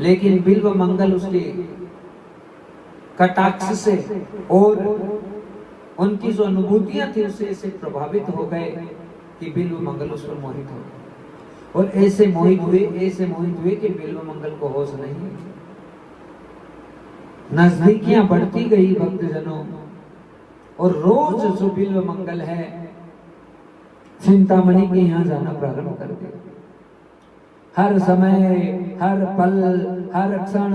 लेकिन बिल्व मंगल उसके कटाक्ष से और उनकी जो अनुभूतियां थी उससे ऐसे प्रभावित हो गए कि बिल्व मंगल उस पर मोहित हो गए और ऐसे मोहित हुए कि बिल्व मंगल को होश नहीं। नजदीकियां बढ़ती गई भक्तजनों और रोज जो बिल्व मंगल है चिंतामणि के यहाँ जाना प्रारंभ कर दिया। हर समय, हर पल, हर क्षण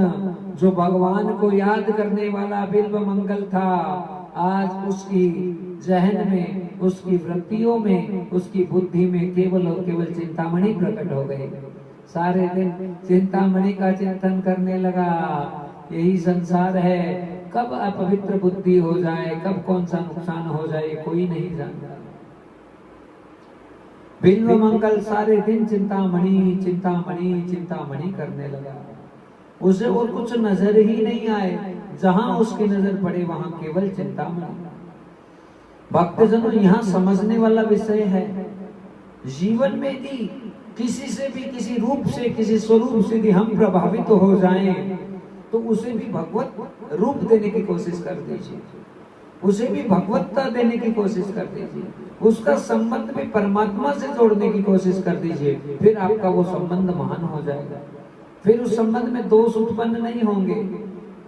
जो भगवान को याद करने वाला बिल्व मंगल था, आज उसकी जहन में, उसकी वृत्तियों में, उसकी बुद्धि में केवल और केवल चिंतामणि प्रकट हो गए। सारे दिन चिंतामणि का चिंतन करने लगा। यही संसार है, कब अपवित्र बुद्धि हो जाए, कब कौन सा नुकसान हो जाए, कोई नहीं जानता। बिल्व मंगल सारे दिन चिंतामणि चिंतामणि चिंतामणि करने लगा। उसे और कुछ नजर ही नहीं आए, जहां उसकी नजर पड़े वहां केवल चिंतामणि। भक्तजनों, यहाँ समझने वाला विषय है, जीवन में भी किसी से भी, किसी रूप से, किसी स्वरूप से भी हम प्रभावित हो जाएं तो उसे भी भगवत रूप देने की कोशिश कर दीजिए, उसे भी भगवत्ता देने की कोशिश कर दीजिए, उसका संबंध भी परमात्मा से जोड़ने की कोशिश कर दीजिए। फिर आपका वो संबंध महान हो जाएगा। फिर उस संबंध में दोष उत्पन्न नहीं होंगे,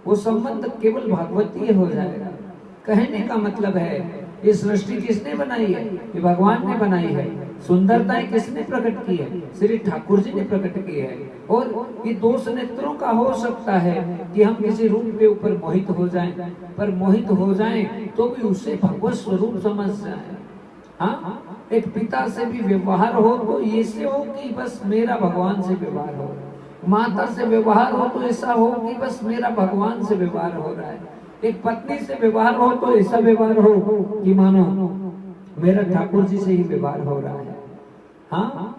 वो संबंध केवल भागवतीय हो जाएगा। कहने का मतलब है, ये सृष्टि किसने बनाई है? ये भगवान ने बनाई है। सुंदरताएं किसने प्रकट की है? श्री ठाकुर जी ने प्रकट की है। और ये दोष नेत्रों का हो सकता है कि हम किसी रूप के ऊपर मोहित हो जाएं, पर मोहित हो जाएं तो भी उसे भगवत स्वरूप समझ जाए। हाँ, एक पिता से भी व्यवहार हो तो ऐसे हो कि बस मेरा भगवान से व्यवहार हो, माता से व्यवहार हो तो ऐसा हो कि बस मेरा भगवान से व्यवहार हो रहा है, एक पत्नी से व्यवहार हो तो ऐसा व्यवहार हो कि मानो मेरा ठाकुर जी से ही व्यवहार हो रहा है। हाँ,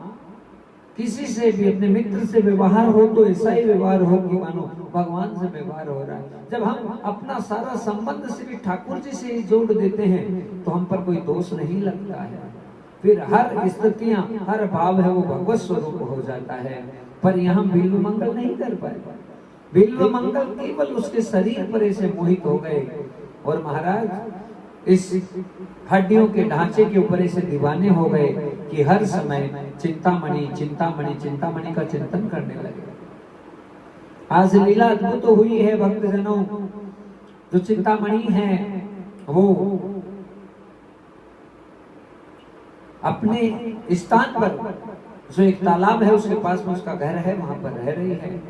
किसी से भी, अपने मित्र से व्यवहार हो तो ऐसा ही व्यवहार हो कि मानो भगवान से व्यवहार हो रहा है। जब हम अपना सारा संबंध श्री ठाकुर जी से ही जोड़ देते हैं तो हम पर कोई दोष नहीं लगता है। फिर हर स्थितियां, हर भाव है वो भगवत स्वरूप हो जाता है। पर यहाँ बिल्व मंगल नहीं कर पाए। बिल्व मंगल केवल उसके शरीर पर ऐसे मोहित हो गए और महाराज इस हड्डियों के ढांचे के ऊपर ऐसे दीवाने हो गए कि हर समय चिंतामणि चिंतामणि चिंतामणि का चिंतन करने लगे। आज लीला अद्भुत तो हुई है भक्तजनों। जो चिंतामणि है वो अपने स्थान पर, जो एक तालाब है उसके पास में उसका घर है, वहां पर रह रही है।